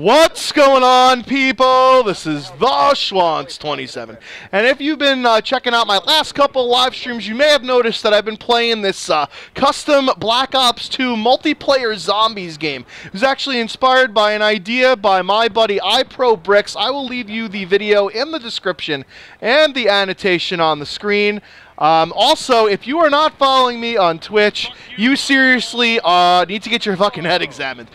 What's going on, people? This is the Schwantz27, and if you've been checking out my last couple live streams, you may have noticed that I've been playing this custom Black Ops 2 multiplayer zombies game. It was actually inspired by an idea by my buddy iProBricks. I will leave you the video in the description and the annotation on the screen. Also, if you are not following me on Twitch, you seriously need to get your fucking head examined.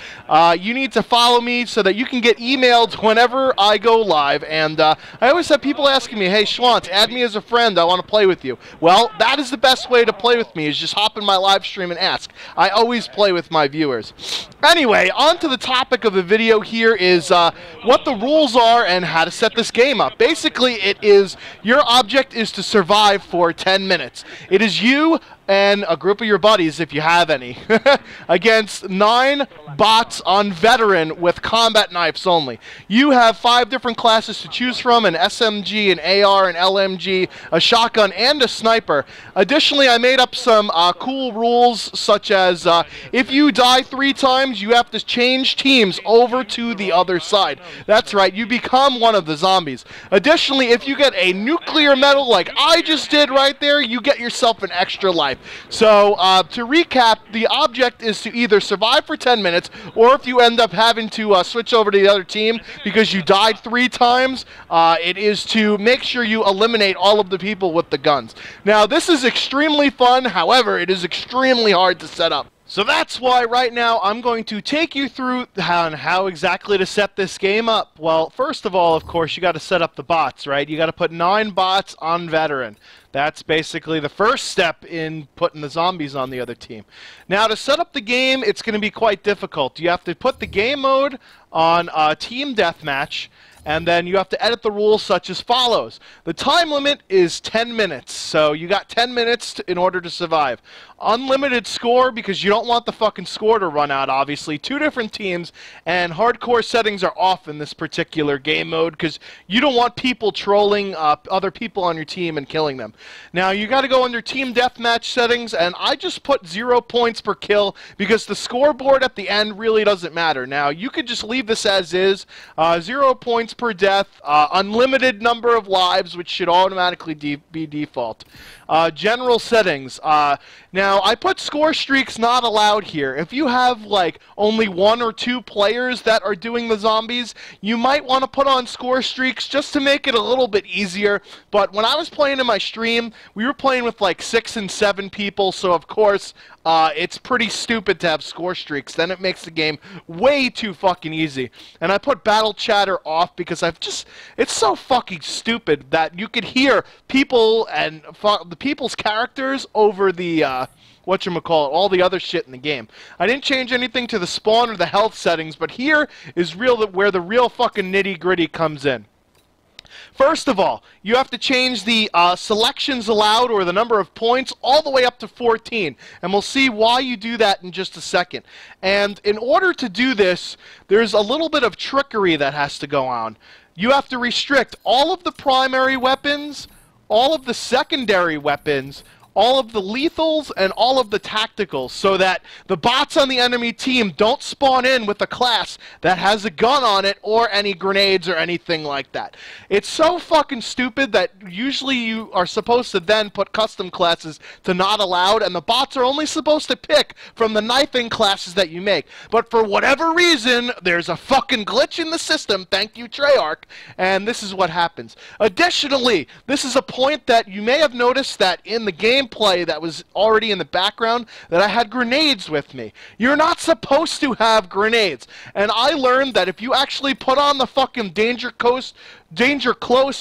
You need to follow me so that you can get emailed whenever I go live. And I always have people asking me, hey, Schwantz, add me as a friend. I want to play with you. Well, that is the best way to play with me, is just hop in my live stream and ask. I always play with my viewers. Anyway, on to the topic of the video here is what the rules are and how to set this game up. Basically, it is your object is to survive for 10 minutes. It is you and a group of your buddies, if you have any, against 9 bots on veteran with combat knives only. You have 5 different classes to choose from: an SMG, an AR, an LMG, a shotgun, and a sniper. Additionally, I made up some cool rules, such as if you die 3 times, you have to change teams over to the other side. That's right, you become one of the zombies. Additionally, if you get a nuclear medal like I just did right there, you get yourself an extra life. So, to recap, the object is to either survive for 10 minutes, or if you end up having to switch over to the other team because you died 3 times, it is to make sure you eliminate all of the people with the guns. Now, this is extremely fun, however, it is extremely hard to set up. So that's why right now I'm going to take you through how exactly to set this game up. Well, first of all, of course, you got to set up the bots, right? You got to put 9 bots on veteran. That's basically the first step in putting the zombies on the other team. Now, to set up the game, it's going to be quite difficult. You have to put the game mode on Team Deathmatch, and then you have to edit the rules such as follows. The time limit is 10 minutes, so you got 10 minutes in order to survive. Unlimited score, because you don't want the fucking score to run out, obviously. 2 different teams, and hardcore settings are off in this particular game mode, because you don't want people trolling other people on your team and killing them. Now, you got to go under Team Deathmatch settings, and I just put 0 points per kill, because the scoreboard at the end really doesn't matter. Now, you could just leave this as is, 0 points per death, unlimited number of lives, which should automatically be default. General settings. Now, I put score streaks not allowed here. If you have, like, only 1 or 2 players that are doing the zombies, you might want to put on score streaks just to make it a little bit easier. But when I was playing in my stream, we were playing with, like, 6 and 7 people, so of course, it's pretty stupid to have score streaks. Then it makes the game way too fucking easy. And I put battle chatter off because it's so fucking stupid that you could hear people and the people's characters over the, whatchamacallit, all the other shit in the game. I didn't change anything to the spawn or the health settings, but here is where the real fucking nitty-gritty comes in. First of all, you have to change the selections allowed, or the number of points, all the way up to 14. And we'll see why you do that in just a second. And in order to do this, there's a little bit of trickery that has to go on. You have to restrict all of the primary weapons, all of the secondary weapons, all of the lethals, and all of the tacticals, so that the bots on the enemy team don't spawn in with a class that has a gun on it or any grenades or anything like that. It's so fucking stupid that usually you are supposed to then put custom classes to not allowed, and the bots are only supposed to pick from the knifing classes that you make. But for whatever reason, there's a fucking glitch in the system, thank you Treyarch, and this is what happens. Additionally, this is a point that you may have noticed that in the gameplay that was already in the background, that I had grenades with me. You're not supposed to have grenades. And I learned that if you actually put on the fucking Danger Close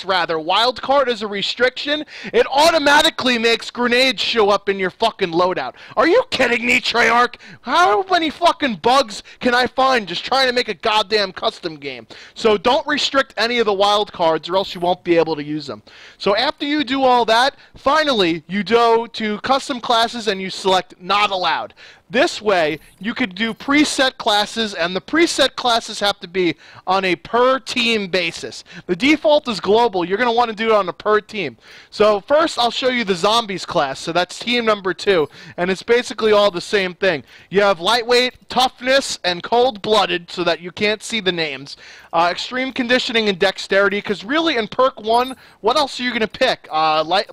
wild card as a restriction, it automatically makes grenades show up in your fucking loadout. Are you kidding me, Treyarch? How many fucking bugs can I find just trying to make a goddamn custom game? So don't restrict any of the wild cards, or else you won't be able to use them. So after you do all that, finally you go to custom classes and you select not allowed. This way, you could do preset classes, and the preset classes have to be on a per-team basis. The default is global. You're going to want to do it on a per-team. So first, I'll show you the zombies class. So that's team number 2, and it's basically all the same thing. You have lightweight, toughness, and cold-blooded, so that you can't see the names. Extreme conditioning and dexterity, because really in perk 1, what else are you going to pick?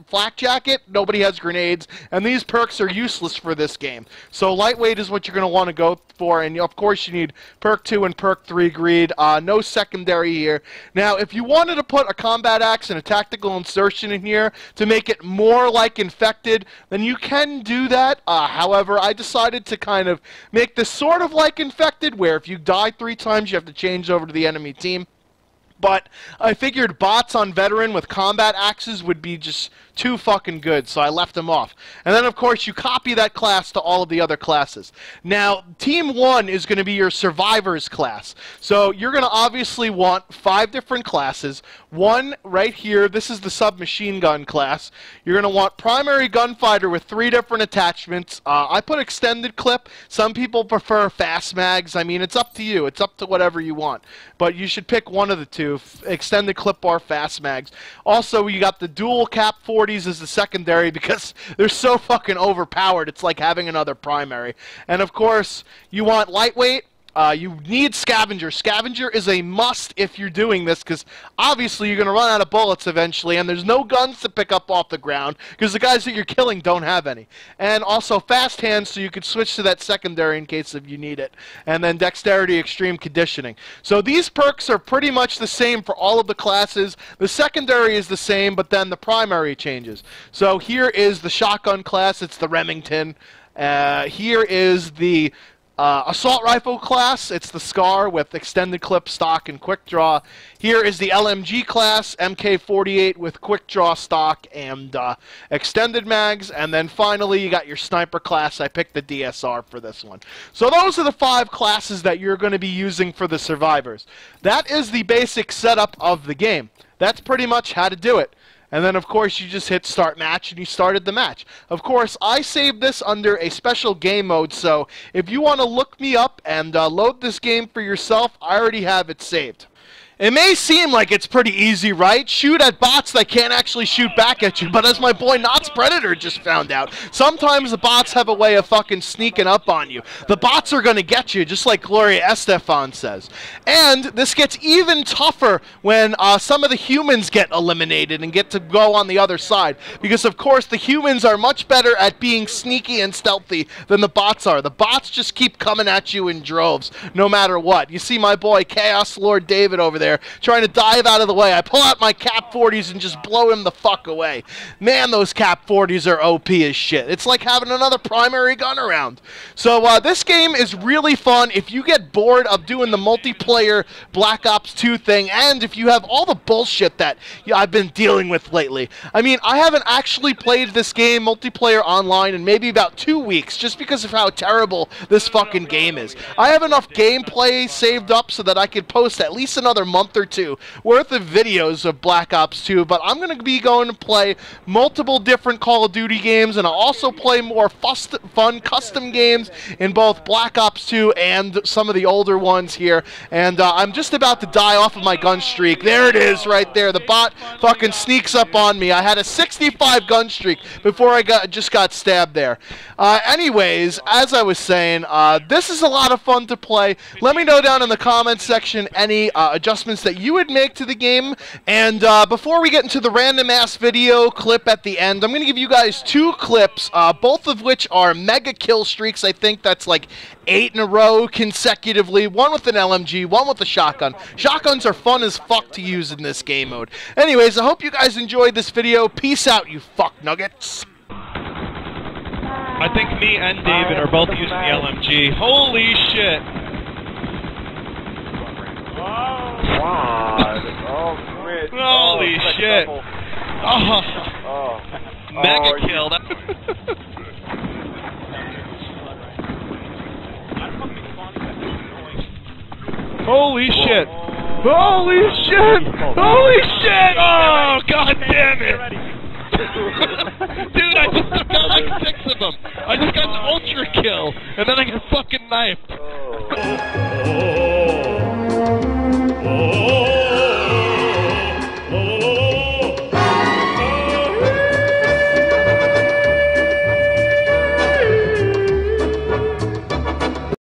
Flak jacket, nobody has grenades, and these perks are useless for this game. So lightweight is what you're going to want to go for, and of course you need perk 2 and perk 3 greed. No secondary here. Now, if you wanted to put a combat axe and a tactical insertion in here to make it more like infected, then you can do that. However, I decided to kind of make this sort of like infected, where if you die 3 times, you have to change over to the enemy team. But I figured bots on veteran with combat axes would be just too fucking good, so I left them off. And then, of course, you copy that class to all of the other classes. Now, Team 1 is going to be your Survivors class. So you're going to obviously want 5 different classes. One right here, this is the submachine gun class. You're going to want primary gunfighter with 3 different attachments. I put extended clip. Some people prefer fast mags. I mean, it's up to you. It's up to whatever you want. But you should pick one of the two, extended clip or fast mags. Also, you got the dual cap 40s as the secondary because they're so fucking overpowered. It's like having another primary. And of course, you want lightweight. You need Scavenger. Scavenger is a must if you're doing this, because obviously you're going to run out of bullets eventually, and there's no guns to pick up off the ground, because the guys that you're killing don't have any. And also fast hands, so you could switch to that secondary in case if you need it. And then dexterity, extreme conditioning. So these perks are pretty much the same for all of the classes. The secondary is the same, but then the primary changes. So here is the shotgun class. It's the Remington. Here is the assault rifle class. It's the SCAR with extended clip, stock, and quick draw. Here is the LMG class, MK48 with quick draw, stock, and extended mags. And then finally, you got your sniper class. I picked the DSR for this one. So those are the 5 classes that you're going to be using for the Survivors. That is the basic setup of the game. That's pretty much how to do it. And then, of course, you just hit start match, and you started the match. Of course, I saved this under a special game mode, so if you want to look me up and load this game for yourself, I already have it saved. It may seem like it's pretty easy, right? Shoot at bots that can't actually shoot back at you, but as my boy Knott's Predator just found out, sometimes the bots have a way of fucking sneaking up on you. The bots are gonna get you, just like Gloria Estefan says. And this gets even tougher when some of the humans get eliminated and get to go on the other side, because of course the humans are much better at being sneaky and stealthy than the bots are. The bots just keep coming at you in droves, no matter what. You see my boy Chaos Lord David over there trying to dive out of the way. I pull out my Cap 40s and just blow him the fuck away. Man, those Cap 40s are OP as shit. It's like having another primary gun around. So this game is really fun if you get bored of doing the multiplayer Black Ops 2 thing, and if you have all the bullshit that I've been dealing with lately. I mean, I haven't actually played this game multiplayer online in maybe about 2 weeks, just because of how terrible this fucking game is. I have enough gameplay saved up so that I could post at least another month or 2 worth of videos of Black Ops 2, but I'm going to be going to play multiple different Call of Duty games, and I'll also play more fun custom games in both Black Ops 2 and some of the older ones here, and I'm just about to die off of my gun streak. There it is right there. The bot fucking sneaks up on me. I had a 65 gun streak before I just got stabbed there. Anyways, as I was saying, this is a lot of fun to play. Let me know down in the comments section any adjustments that you would make to the game. And before we get into the random ass video clip at the end, I'm going to give you guys 2 clips, both of which are mega kill streaks. I think that's like 8 in a row consecutively. One with an LMG, one with a shotgun. Shotguns are fun as fuck to use in this game mode. Anyways, I hope you guys enjoyed this video. Peace out, you fuck nuggets. I think me and David are both using the LMG. Holy shit. Holy shit. Oh. Mega kill. Holy shit. Holy shit. Holy shit. Oh, god damn it.